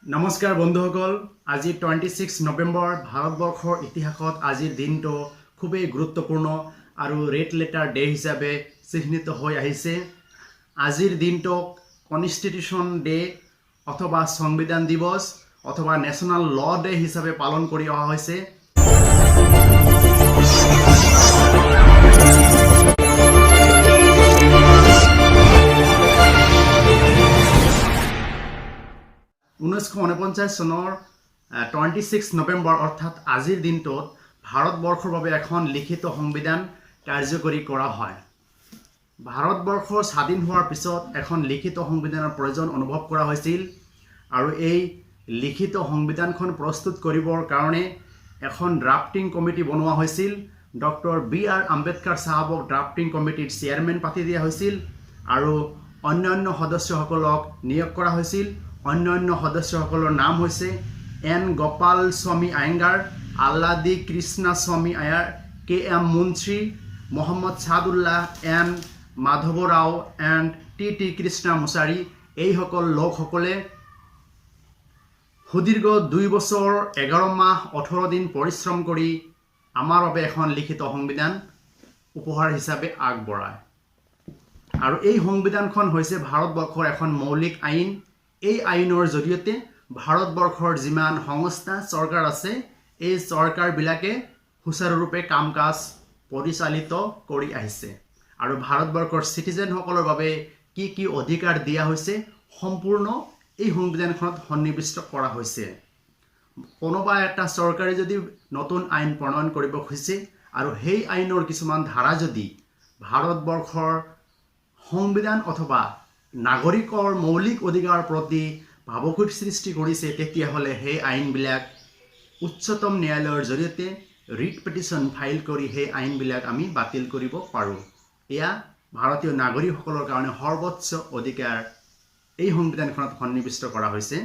নমস্কাৰ বন্ধুসকল, আজি 26 নৱেম্বৰ ভাৰতবৰ্ষৰ ইতিহাসত আজিৰ দিনটো খুবেই গুৰুত্বপূৰ্ণ আৰু ৰেড লেটাৰ ডে হিচাপে চিহ্নিত হৈ আহিছে। আজিৰ দিনটোক কনষ্টিটিউশ্যন ডে অথবা সংবিধান দিৱস অথবা নেশ্যনেল ল ডে হিচাপে পালন কৰি অহা হৈছে। চনৰ 26 নৱেম্বৰ অৰ্থাৎ আজিৰ দিনটোত ভাৰতবৰ্ষৰ বাবে এখন লিখিত সংবিধান কাৰ্যকৰী কৰা হয়। ভাৰতবৰ্ষ স্বাধীন হোৱাৰ পিছত এখন লিখিত সংবিধানৰ প্ৰয়োজন অনুভৱ কৰা হৈছিল আৰু এই লিখিত সংবিধানখন প্ৰস্তুত কৰিবৰ কাৰণে এখন ড্ৰাফটিং কমিটি বনোৱা হৈছিল। Doctor B R. আম্বেদকাৰ চাহাবক ড্ৰাফটিং কমিটিৰ চেয়াৰমেন পাতি দিয়া হৈছিল আৰু অন্যান্য সদস্যসকলক নিয়োগ কৰা হৈছিল। অন্যান্য সদস্যসকলৰ নাম হৈছে এন গোপাল স্বামী Iyengar, Alladi Krishnaswami Ayyar, K M Munshi, Mohammad Saadulla, N Madhav Rao and T Krishnamachari. এইসকল লোকসকলে সুদীৰ্ঘ 2 বছৰ 11 মাহ 18 দিন পৰিশ্ৰম কৰি আমাৰ বাবে এখন লিখিত সংবিধান উপহাৰ হিচাপে আগবঢ়ায় আৰু এই সংবিধানখন হৈছে ভাৰতবৰ্ষৰ এখন মৌলিক আইন। এই আইনৰ জৰিয়তে ভাৰতবৰ্ষৰ যিমান সংস্থা চৰকাৰ আছে এই চৰকাৰবিলাকে সুচাৰুৰূপে কাম কাজ পৰিচালিত কৰি আহিছে আৰু ভাৰতবৰ্ষৰ চিটিজেনসকলৰ বাবে কি কি অধিকাৰ দিয়া হৈছে সম্পূৰ্ণ এই সংবিধানখনত সন্নিৱিষ্ট কৰা হৈছে। কোনোবা এটা চৰকাৰে যদি নতুন আইন প্ৰণয়ন কৰিব খুজিছে আৰু সেই আইনৰ কিছুমান ধাৰা যদি ভাৰতবৰ্ষৰ সংবিধান অথবা নাগৰিকৰ মৌলিক অধিকাৰৰ প্ৰতি ভাবুকিৰ সৃষ্টি কৰিছে তেতিয়াহ'লে সেই আইনবিলাক উচ্চতম ন্যায়ালয়ৰ জৰিয়তে ৰিট পিটিশ্যন ফাইল কৰি সেই আইনবিলাক আমি বাতিল কৰিব পাৰোঁ। এয়া ভাৰতীয় নাগৰিকসকলৰ কাৰণে সৰ্বোচ্চ অধিকাৰ এই সংবিধানখনত সন্নিৱিষ্ট কৰা হৈছে।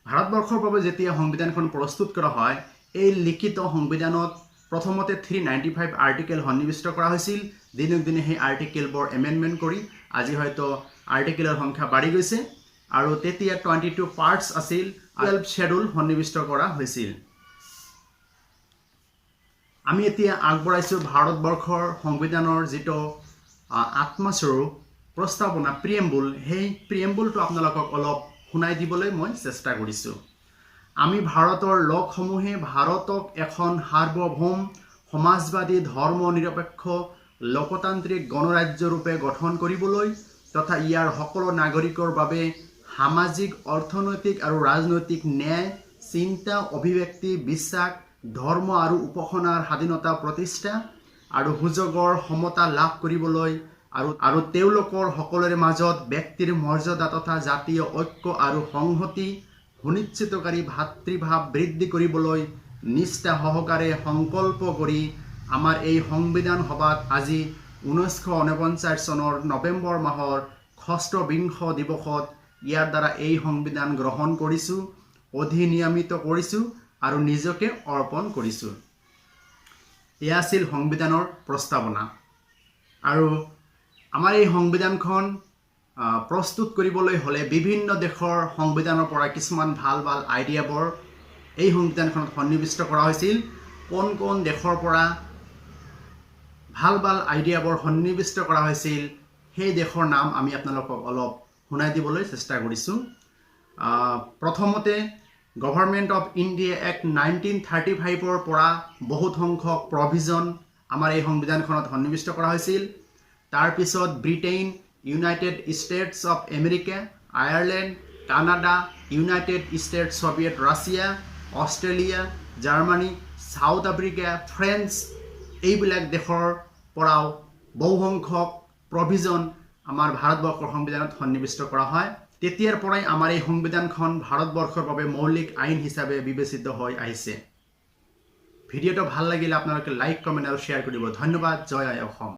ভাৰতবৰ্ষৰ বাবে যেতিয়া সংবিধানখন প্ৰস্তুত কৰা হয় এই লিখিত সংবিধানত প্ৰথমতে 395 আৰ্টিকেল সন্নিৱিষ্ট কৰা হৈছিল। দিনক দিনে সেই আৰ্টিকেলবোৰ এমেণ্ডমেণ্ট কৰি আজি হয়তো আৰ্টিকেলৰ সংখ্যা বাঢ়ি গৈছে আৰু তেতিয়া 22 পাৰ্টছ আছিল, 12 শ্বেডুল সন্নিৱিষ্ট কৰা হৈছিল। আমি এতিয়া আগবঢ়াইছোঁ ভাৰতবৰ্ষৰ সংবিধানৰ যিটো আত্মস্বৰূপ প্ৰস্তাৱনা প্ৰিএম্বুল, সেই প্ৰিএম্বুলটো আপোনালোকক অলপ শুনাই দিবলৈ মই চেষ্টা কৰিছোঁ। আমি ভাৰতৰ লোকসমূহে ভাৰতক এখন সাৰ্বভৌম সমাজবাদী ধৰ্ম নিৰপেক্ষ লোকতান্ত্ৰিক গণৰাজ্যৰূপে গঠন কৰিবলৈ তথা ইয়াৰ সকলো নাগৰিকৰ বাবে সামাজিক, অৰ্থনৈতিক আৰু ৰাজনৈতিক ন্যায়, চিন্তা, অভিব্যক্তি, বিশ্বাস, ধৰ্ম আৰু উপাসনাৰ স্বাধীনতা প্ৰতিষ্ঠা আৰু সুযোগৰ সমতা লাভ কৰিবলৈ আৰু তেওঁলোকৰ সকলোৰে মাজত ব্যক্তিৰ মৰ্যাদা তথা জাতীয় ঐক্য আৰু সংহতি সুনিশ্চিতকাৰী ভাতৃভাৱ বৃদ্ধি কৰিবলৈ নিষ্ঠা সহকাৰে সংকল্প কৰি আমাৰ এই সংবিধান সভাত আজি 1949 চনৰ নৱেম্বৰ মাহৰ 6বিংশ দিৱসত ইয়াৰ দ্বাৰা এই সংবিধান গ্ৰহণ কৰিছোঁ, অধিনিয়মিত কৰিছোঁ আৰু নিজকে অৰ্পণ কৰিছোঁ। এয়া আছিল সংবিধানৰ প্ৰস্তাৱনা আৰু আমাৰ এই সংবিধানখন প্ৰস্তুত কৰিবলৈ হ'লে বিভিন্ন দেশৰ সংবিধানৰ পৰা কিছুমান ভাল ভাল আইডিয়াবোৰ এই সংবিধানখনত সন্নিৱিষ্ট কৰা হৈছিল। কোন দেশৰ পৰা ভাল ভাল আইডিয়াবোৰ সন্নিৱিষ্ট কৰা হৈছিল সেই দেশৰ নাম আমি আপোনালোকক অলপ শুনাই দিবলৈ চেষ্টা কৰিছোঁ। প্ৰথমতে গভৰ্ণমেণ্ট অফ ইণ্ডিয়া এক্ট 1935ৰ পৰা বহুত সংখ্যক প্ৰভিজন আমাৰ এই সংবিধানখনত সন্নিৱিষ্ট কৰা হৈছিল। তাৰপিছত Britain, United States of America, Ireland, Canada, United States Soviet Russia, Australia, Germany, South Africa, France এইবিলাক দেশৰ পৰাও বহুসংখ্যক প্ৰভিজন আমাৰ ভাৰতবৰ্ষৰ সংবিধানত সন্নিৱিষ্ট কৰা হয়। তেতিয়াৰ পৰাই আমাৰ এই সংবিধানখন ভাৰতবৰ্ষৰ বাবে মৌলিক আইন হিচাপে বিবেচিত হৈ আহিছে। ভিডিঅ'টো ভাল লাগিলে আপোনালোকে লাইক, কমেণ্ট আৰু শ্বেয়াৰ কৰিব। ধন্যবাদ। জয় আই অসম।